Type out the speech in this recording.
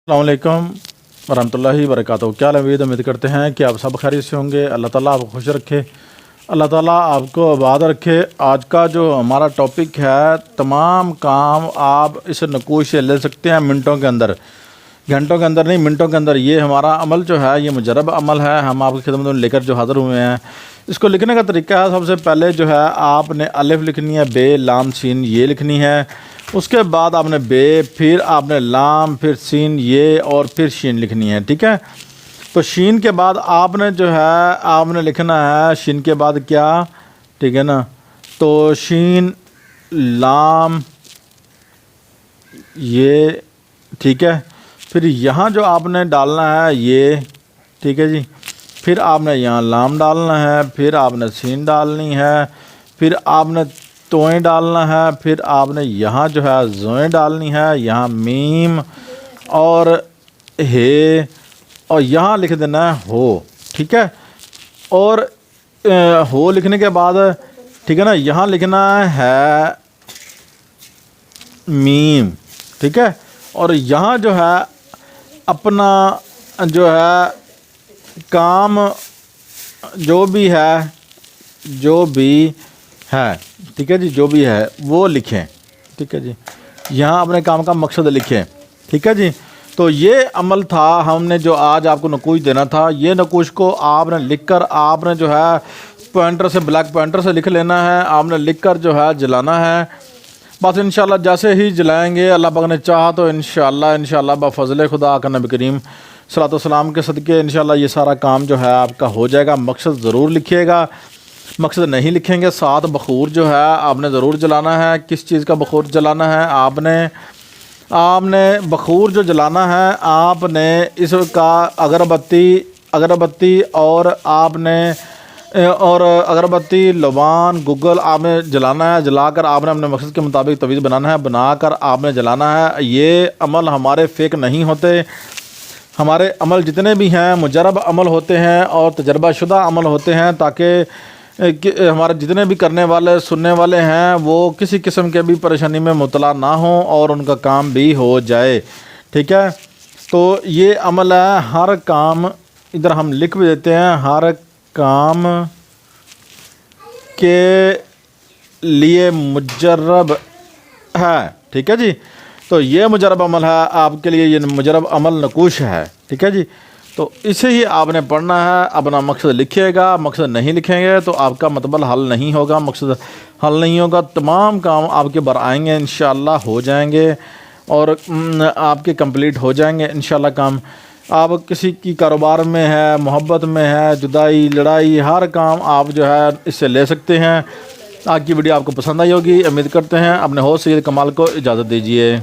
السلام علیکم ورحمۃ اللہ وبرکاتہ۔ کیا امید کرتے ہیں کہ آپ سب خیریت سے ہوں گے۔ اللہ تعالیٰ آپ کو خوش رکھے، اللہ تعالیٰ آپ کو آباد رکھے۔ آج کا جو ہمارا ٹاپک ہے، تمام کام آپ اس نقوش سے لے سکتے ہیں منٹوں کے اندر، گھنٹوں کے اندر نہیں، منٹوں کے اندر۔ یہ ہمارا عمل جو ہے یہ مجرب عمل ہے، ہم آپ کی خدمت میں لے کر جو حاضر ہوئے ہیں۔ اس کو لکھنے کا طریقہ ہے، سب سے پہلے جو ہے آپ نے الف لکھنی ہے، بے لام سین یہ لکھنی ہے۔ اس کے بعد آپ نے بے، پھر آپ نے لام، پھر سین یہ، اور پھر شین لکھنی ہے، ٹھیک ہے۔ تو شین کے بعد آپ نے جو ہے آپ نے لکھنا ہے شین کے بعد کیا، ٹھیک ہے نا۔ تو شین لام یہ، ٹھیک ہے۔ پھر یہاں جو آپ نے ڈالنا ہے یہ، ٹھیک ہے جی۔ پھر آپ نے یہاں لام ڈالنا ہے، پھر آپ نے سین ڈالنی ہے، پھر آپ نے توئیں ڈالنا ہے، پھر آپ نے یہاں جو ہے زوئیں ڈالنی ہے، یہاں میم اور ہے، اور یہاں لکھ دینا ہے ہو، ٹھیک ہے۔ اور ہو لکھنے کے بعد، ٹھیک ہے نا، یہاں لکھنا ہے میم، ٹھیک ہے۔ اور یہاں جو ہے اپنا جو ہے کام جو بھی ہے ٹھیک ہے جی، جو بھی ہے وہ لکھیں، ٹھیک ہے جی۔ یہاں اپنے کام کا مقصد لکھیں، ٹھیک ہے جی۔ تو یہ عمل تھا، ہم نے جو آج آپ کو نقوش دینا تھا، یہ نقوش کو آپ نے لکھ کر آپ نے جو ہے پوائنٹر سے، بلیک پوائنٹر سے لکھ لینا ہے، آپ نے لکھ کر جو ہے جلانا ہے بس۔ انشاءاللہ جیسے ہی جلائیں گے، اللہ پاک نے چاہا تو انشاءاللہ بفضل خدا کا نبی کریم صلی اللہ علیہ وسلم کے صدقے انشاءاللہ یہ سارا کام جو ہے آپ کا ہو جائے گا۔ مقصد ضرور لکھیے گا، مقصد نہیں لکھیں گے، ساتھ بخور جو ہے آپ نے ضرور جلانا ہے۔ کس چیز کا بخور جلانا ہے؟ آپ نے بخور جو جلانا ہے، آپ نے اس کا اگربتی اور آپ نے اگربتی لوان گگل آپ نے جلانا ہے۔ جلا کر آپ نے اپنے مقصد کے مطابق تویز بنانا ہے، بنا کر آپ نے جلانا ہے۔ یہ عمل ہمارے فیک نہیں ہوتے، ہمارے عمل جتنے بھی ہیں مجرب عمل ہوتے ہیں اور تجربہ شدہ عمل ہوتے ہیں، تاکہ ہمارے جتنے بھی کرنے والے سننے والے ہیں وہ کسی قسم کے بھی پریشانی میں مبتلا نہ ہوں اور ان کا کام بھی ہو جائے، ٹھیک ہے۔ تو یہ عمل ہے، ہر کام ادھر ہم لکھ بھی دیتے ہیں، ہر کام کے لیے مجرب ہے، ٹھیک ہے جی۔ تو یہ مجرب عمل ہے آپ کے لیے، یہ مجرب عمل نقوش ہے، ٹھیک ہے جی۔ تو اسے ہی آپ نے پڑھنا ہے، اپنا مقصد لکھیے گا۔ مقصد نہیں لکھیں گے تو آپ کا مطلب حل نہیں ہوگا، مقصد حل نہیں ہوگا، تمام کام آپ کے بر آئیں گے، انشاءاللہ ہو جائیں گے اور آپ کے کمپلیٹ ہو جائیں گے انشاءاللہ کام۔ آپ کسی کی کاروبار میں ہے، محبت میں ہے، جدائی لڑائی، ہر کام آپ جو ہے اس سے لے سکتے ہیں۔ آج کی ویڈیو آپ کو پسند آئی ہوگی، امید کرتے ہیں۔ اپنے ہوسٹ سید کمال کو اجازت دیجیے۔